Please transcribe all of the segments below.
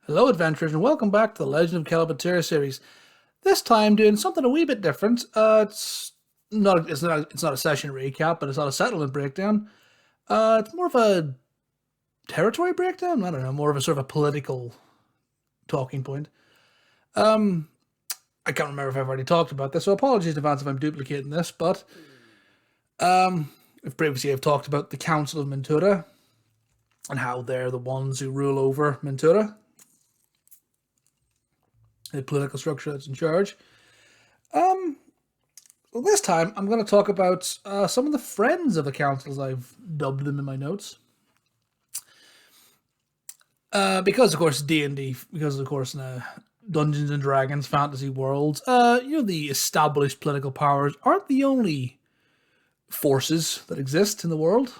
Hello, adventurers, and welcome back to the Legend of Kelamentura series. This time, doing something a wee bit different. It's not a session recap, but it's not a settlement breakdown. It's more of a territory breakdown. I don't know, more of a sort of a political talking point. Um, I can't remember if I've already talked about this, so apologies in advance if I'm duplicating this. But if previously I've talked about the Council of Mentura and how they're the ones who rule over Mentura, the political structure that's in charge. Well, this time I'm going to talk about some of the friends of the council, as I've dubbed them in my notes. Because of course D&D, because of course in a Dungeons and Dragons fantasy world, the established political powers aren't the only forces that exist in the world.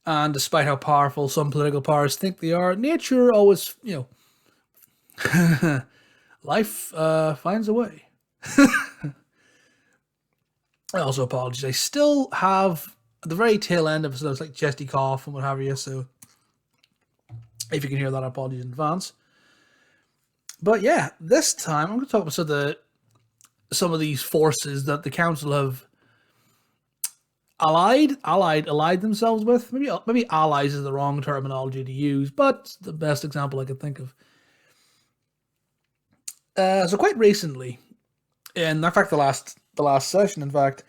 And despite how powerful some political powers think they are, nature always, life finds a way. I also apologize. I still have at the very tail end of those like chesty cough and what have you. So if you can hear that, apologies in advance. But yeah, this time I'm going to talk about some of these forces that the council have allied themselves with. Maybe allies is the wrong terminology to use, but the best example I could think of. So quite recently, in fact, the last session, in fact,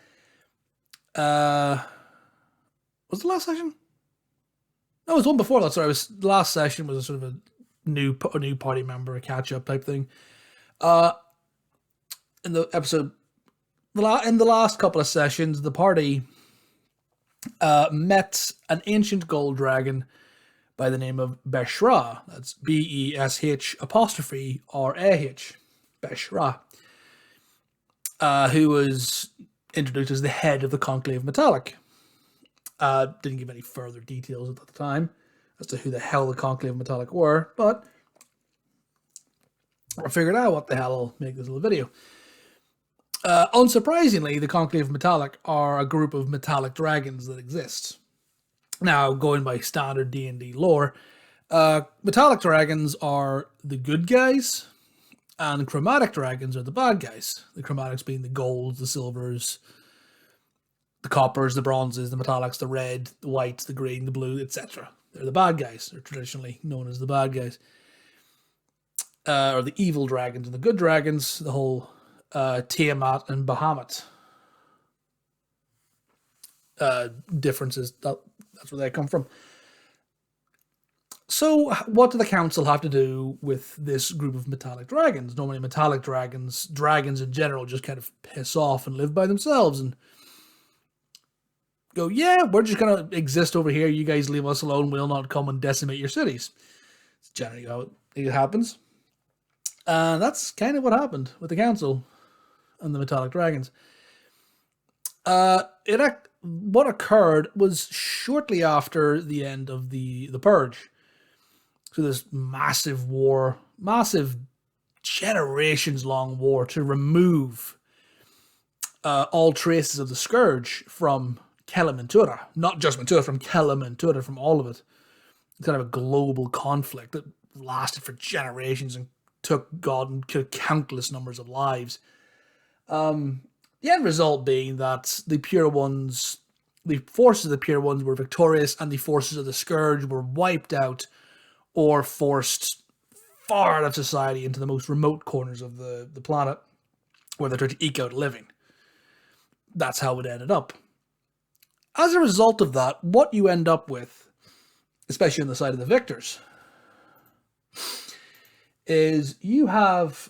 was the last session? No, it was one before that. Sorry, the last session was a sort of a new party member, a catch up type thing. In the episode, in the last couple of sessions, the party met an ancient gold dragon by the name of Beshra. That's Besh apostrophe R-A-H. Beshra. Who was introduced as the head of the Conclave Metallic. Didn't give any further details at the time as to who the hell the Conclave Metallic were, but I figured out what the hell I'll make this little video. Unsurprisingly, the Conclave Metallic are a group of metallic dragons that exist. Now, going by standard D&D lore, metallic dragons are the good guys, and chromatic dragons are the bad guys. The chromatics being the golds, the silvers, the coppers, the bronzes, the metallics, the red, the whites, the green, the blue, etc. They're the bad guys. They're traditionally known as the bad guys. Or the evil dragons. And the good dragons, the whole Tiamat and Bahamut differences. That's where they come from. So, what do the council have to do with this group of metallic dragons? Normally, metallic dragons in general, just kind of piss off and live by themselves and go, yeah, we're just going to exist over here. You guys leave us alone. We'll not come and decimate your cities. It's generally how it happens. And that's kind of what happened with the council and the metallic dragons. What occurred was shortly after the end of the Purge. So this massive war, massive generations-long war to remove all traces of the Scourge from Kelamentura. Not just Mentura, from Kelamentura, from all of it. It's kind of a global conflict that lasted for generations and took countless numbers of lives. The end result being that the forces of the Pure Ones were victorious, and the forces of the Scourge were wiped out or forced far out of society into the most remote corners of the planet where they're trying to eke out a living. That's how it ended up. As a result of that, what you end up with, especially on the side of the victors, is you have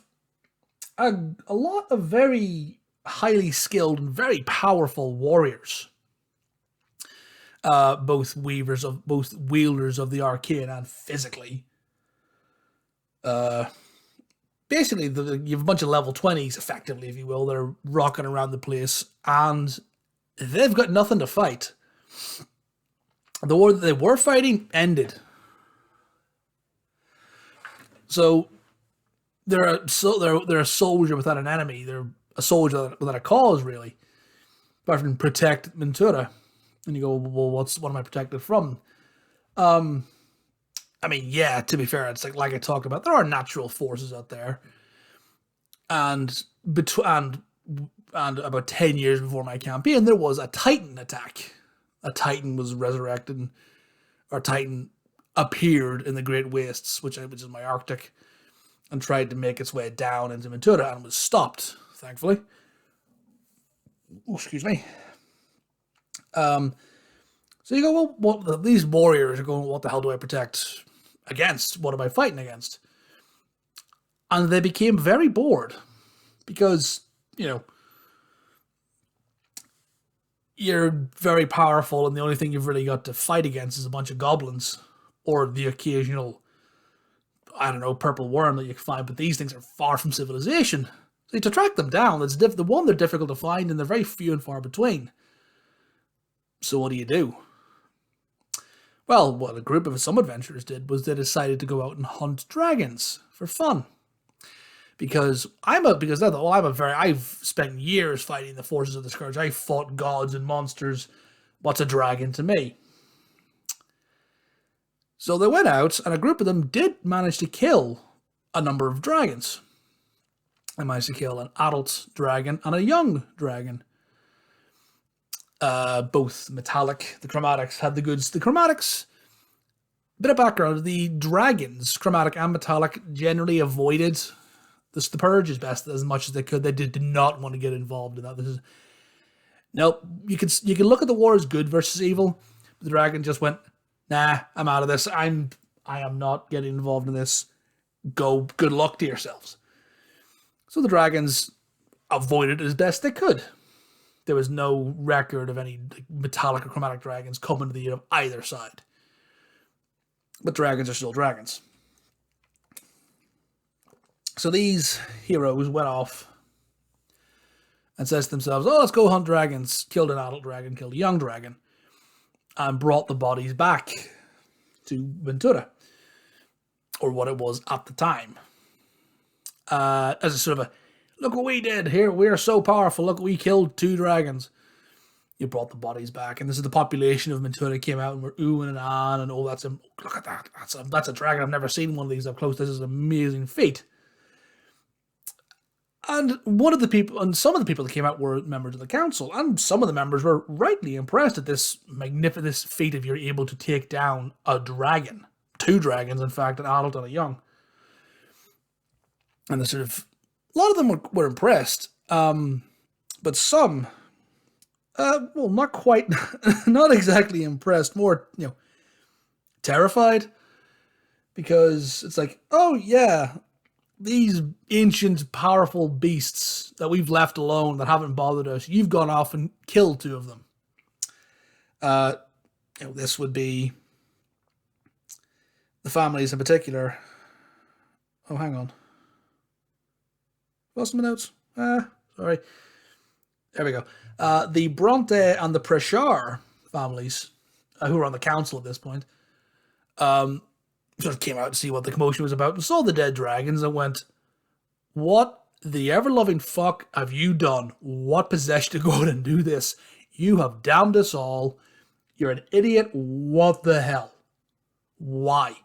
a lot of very highly skilled and very powerful warriors. Both wielders of the arcane and physically. Basically, you have a bunch of level 20s, effectively, if you will. They're rocking around the place, and they've got nothing to fight. The war that they were fighting ended. So they're a soldier without an enemy. They're a soldier without a cause, really. Apart from protect Mentura. And you go, well, what am I protected from? I mean, yeah, to be fair, it's like I talked about, there are natural forces out there. And and about 10 years before my campaign, there was a Titan attack. A Titan was resurrected, or Titan appeared in the Great Wastes, which is my Arctic, and tried to make its way down into Ventura and was stopped, thankfully. Oh, excuse me. So you go, well, these warriors are going, what the hell do I protect against? What am I fighting against? And they became very bored because, you're very powerful and the only thing you've really got to fight against is a bunch of goblins or the occasional, I don't know, purple worm that you can find, but these things are far from civilization. So to track them down, they're difficult to find and they're very few and far between. So what do you do? Well, what a group of some adventurers did was they decided to go out and hunt dragons for fun. I've spent years fighting the forces of the Scourge. I fought gods and monsters. What's a dragon to me? So they went out, and a group of them did manage to kill a number of dragons. They managed to kill an adult dragon and a young dragon. Both metallic. The chromatics had the goods. The chromatics, bit of background, the dragons, chromatic and metallic, generally avoided the purge as much as they could. They did not want to get involved in that. Nope. You can look at the war as good versus evil. The dragon just went, nah, I'm out of this. I am not getting involved in this. Go, good luck to yourselves. So the dragons avoided it as best they could. There was no record of any metallic or chromatic dragons coming to the aid of either side. But dragons are still dragons. So these heroes went off and says to themselves, oh, let's go hunt dragons. Killed an adult dragon, killed a young dragon, and brought the bodies back to Ventura, or what it was at the time. As a sort of a, look what we did here, we're so powerful, look, we killed 2 dragons. You brought the bodies back, and this is the population of Ventura came out and were oohing and ahhing, and oh, look at that, that's a dragon, I've never seen one of these up close, this is an amazing feat. And some of the people that came out were members of the council, and some of the members were rightly impressed at this magnificent feat of you're able to take down a dragon. 2 dragons, in fact, an adult and a young. And a lot of them were impressed, but some, well, not quite, not exactly impressed, more, terrified, because it's like, oh yeah, these ancient, powerful beasts that we've left alone, that haven't bothered us, you've gone off and killed 2 of them. This would be the families in particular. Oh, hang on. Lost my notes. Sorry. There we go. The Bronte and the Preshar families, who were on the council at this point, sort of came out to see what the commotion was about and saw the dead dragons and went, what the ever-loving fuck have you done? What possessed you to go out and do this? You have damned us all. You're an idiot. What the hell? Why?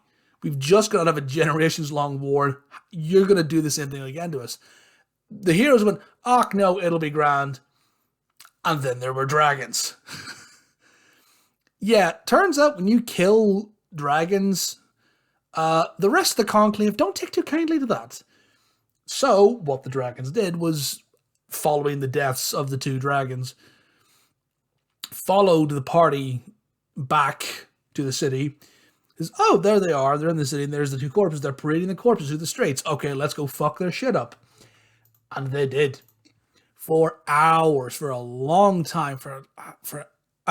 We've just got out of a generations-long war. You're going to do the same thing again to us. The heroes went, oh no, it'll be grand. And then there were dragons. Yeah, turns out when you kill dragons, the rest of the conclave don't take too kindly to that. So, what the dragons did was, following the deaths of the 2 dragons, followed the party back to the city. Oh, there they are, they're in the city, and there's the 2 corpses, they're parading the corpses through the streets. Okay, let's go fuck their shit up. And they did. For hours, for a long time, for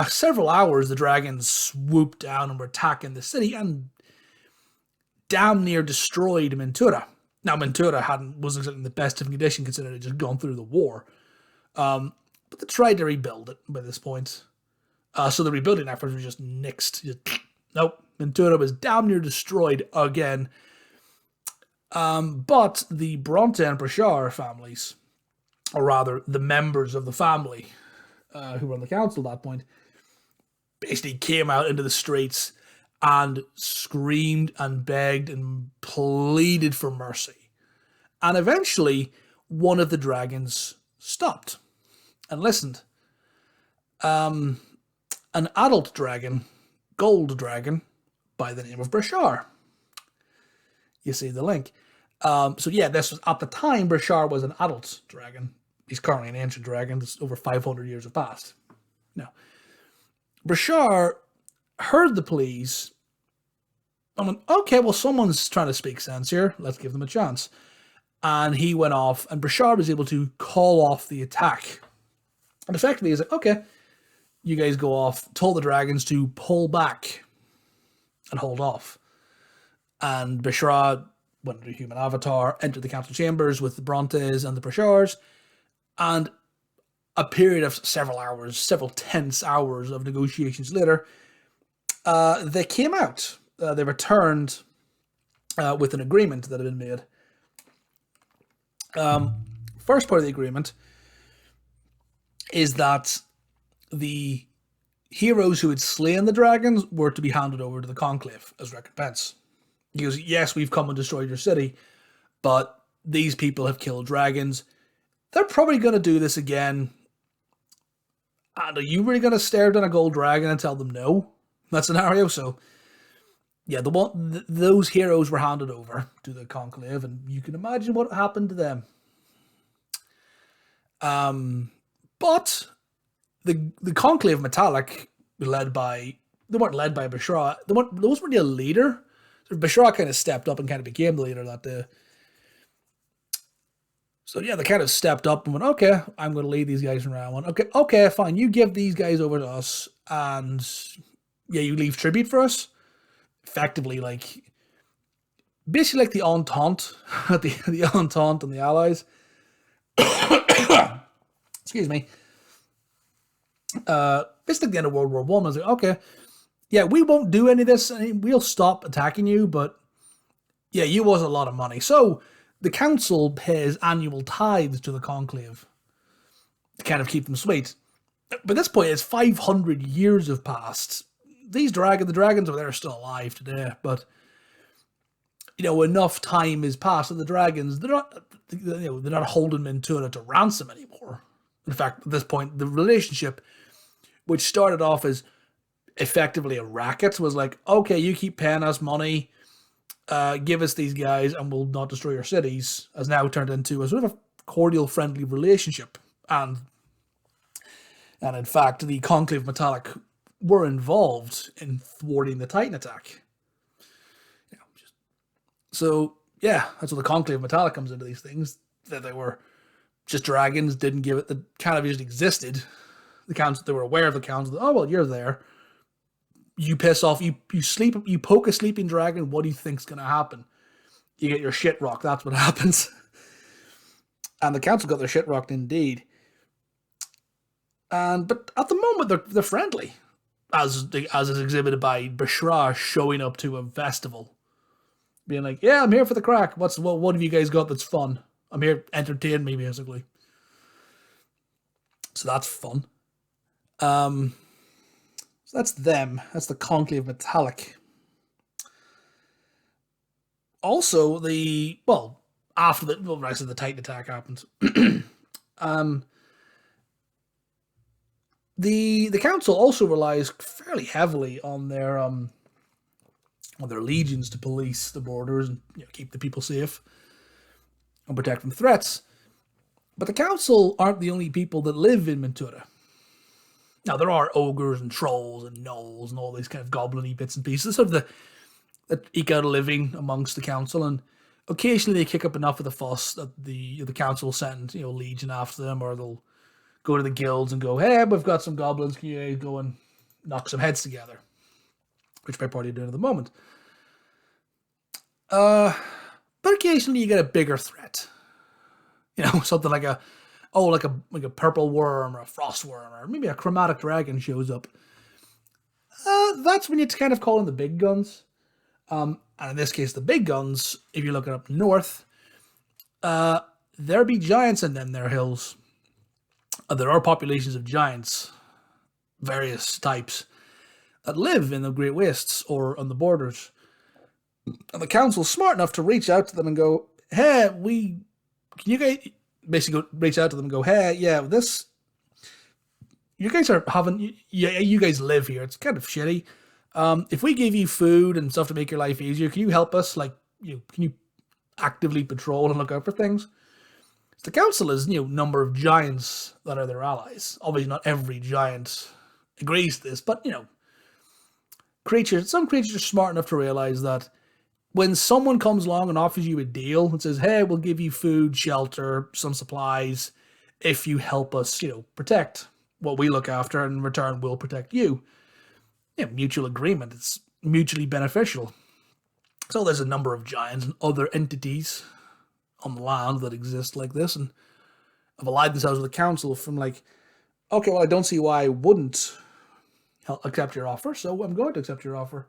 several hours, the dragons swooped down and were attacking the city and damn near destroyed Mentura. Now, Mentura wasn't exactly in the best of condition considering it had just gone through the war. But they tried to rebuild it by this point. So the rebuilding efforts were just nixed. Nope. Mentura was damn near destroyed again. But the Bronte and Prashar families, or rather the members of the family who were on the council at that point, basically came out into the streets and screamed and begged and pleaded for mercy. And eventually, one of the dragons stopped and listened. An adult dragon, gold dragon, by the name of Brashar. You see the link. So yeah, this was at the time. Brashar was an adult dragon. He's currently an ancient dragon. That's over 500 years have passed. Now, Brashar heard the pleas. I went, okay, well, someone's trying to speak sense here. Let's give them a chance. And he went off, and Brashar was able to call off the attack. And effectively, he's like, okay, you guys go off. Told the dragons to pull back and hold off. And Brashar went into human avatar, entered the council chambers with the Brontes and the Brashars, and a period of several hours, several tense hours of negotiations later, they came out. They returned with an agreement that had been made. First part of the agreement is that the heroes who had slain the dragons were to be handed over to the Conclave as recompense. He goes, yes, we've come and destroyed your city, but these people have killed dragons. They're probably going to do this again. And are you really going to stare down a gold dragon and tell them no? That scenario. So, yeah, those heroes were handed over to the Conclave, and you can imagine what happened to them. But the Conclave Metallic, they weren't led by Bashar. Those weren't a leader. Bashar kind of stepped up and kind of became the leader that day. So yeah, they kind of stepped up and went, okay, I'm going to lead these guys from round one. Okay, fine. You give these guys over to us, and yeah, you leave tribute for us. Effectively, basically like the Entente, the Entente and the Allies. Excuse me. Basically, the end of World War I was like, okay, yeah, we won't do any of this. We'll stop attacking you, but yeah, you owe us a lot of money. So the council pays annual tithes to the Conclave to kind of keep them sweet. But at this point, it's 500 years have passed. The dragons over there are still alive today, but enough time has passed, and the dragons they're not holding Mentura to ransom anymore. In fact, at this point, the relationship, which started off as effectively a racket, was like, okay, you keep paying us money, give us these guys, and we'll not destroy your cities, has now turned into a sort of a cordial, friendly relationship. And in fact, the Conclave Metallic were involved in thwarting the Titan attack. So, yeah, that's where the Conclave Metallic comes into these things, that they were just dragons, didn't give it, the kind of just existed. The council, they were aware of the council. Oh, well, you're there. You piss off, you poke a sleeping dragon, what do you think's going to happen? You get your shit rocked, that's what happens. And the council got their shit rocked indeed. But at the moment, they're friendly, as is exhibited by Bashar showing up to a festival. Being like, yeah, I'm here for the crack. What have you guys got that's fun? I'm here, entertain me, basically. So that's fun. So that's them. That's the Conclave Metallic. Also, after the Titan attack happened, the council also relies fairly heavily on their legions to police the borders and keep the people safe and protect from threats. But the council aren't the only people that live in Mentura. Now, there are ogres and trolls and gnolls and all these kind of goblin-y bits and pieces that eke out a living amongst the council, and occasionally they kick up enough of the fuss that the council will send legion after them, or they'll go to the guilds and go, hey, we've got some goblins, can you go and knock some heads together? Which my party are doing at the moment. But occasionally you get a bigger threat. Something like a purple worm or a frost worm, or maybe a chromatic dragon shows up. That's when you kind of call in the big guns. And in this case, the big guns, if you're looking up north, there be giants in them there hills. There are populations of giants, various types, that live in the Great Wastes or on the borders. And the council's smart enough to reach out to them and go, hey, can you guys basically reach out to them and go, hey, yeah, you guys are having, yeah, you guys live here. It's kind of shitty. If we give you food and stuff to make your life easier, can you help us? Like, can you actively patrol and look out for things? The council is, number of giants that are their allies. Obviously, not every giant agrees to this, but, some creatures are smart enough to realize that when someone comes along and offers you a deal and says, hey, we'll give you food, shelter, some supplies, if you help us, protect what we look after, and in return, we'll protect you. Mutual agreement. It's mutually beneficial. So there's a number of giants and other entities on the land that exist like this, and have allied themselves with the council from like, okay, well, I don't see why I wouldn't accept your offer, so I'm going to accept your offer.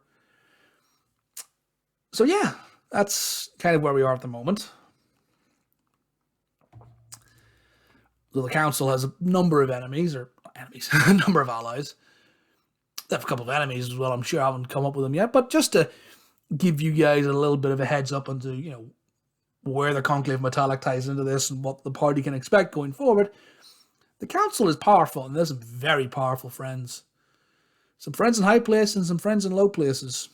So yeah, that's kind of where we are at the moment. So the council has a number of enemies, a number of allies. They have a couple of enemies as well. I'm sure I haven't come up with them yet, but just to give you guys a little bit of a heads up onto, where the Conclave Metallic ties into this and what the party can expect going forward. The council is powerful, and there's some very powerful friends. Some friends in high places and some friends in low places.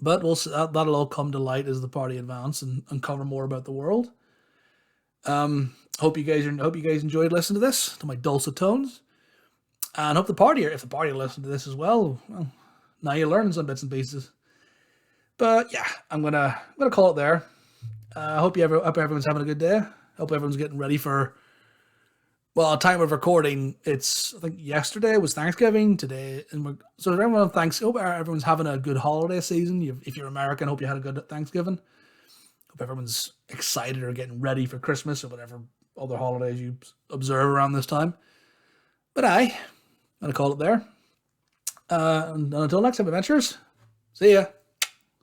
But that'll all come to light as the party advance and uncover more about the world. Hope you guys enjoyed listening to this, to my dulcet tones. And hope if the party listened to this as well, now you're learning some bits and pieces. But yeah, I'm gonna call it there. Hope everyone's having a good day. Hope everyone's getting ready for, well, time of recording, I think yesterday was Thanksgiving. Today, so everyone, hope everyone's having a good holiday season. If you're American, hope you had a good Thanksgiving. Hope everyone's excited or getting ready for Christmas or whatever other holidays you observe around this time. But I'm gonna call it there. And until next time, adventures. See ya.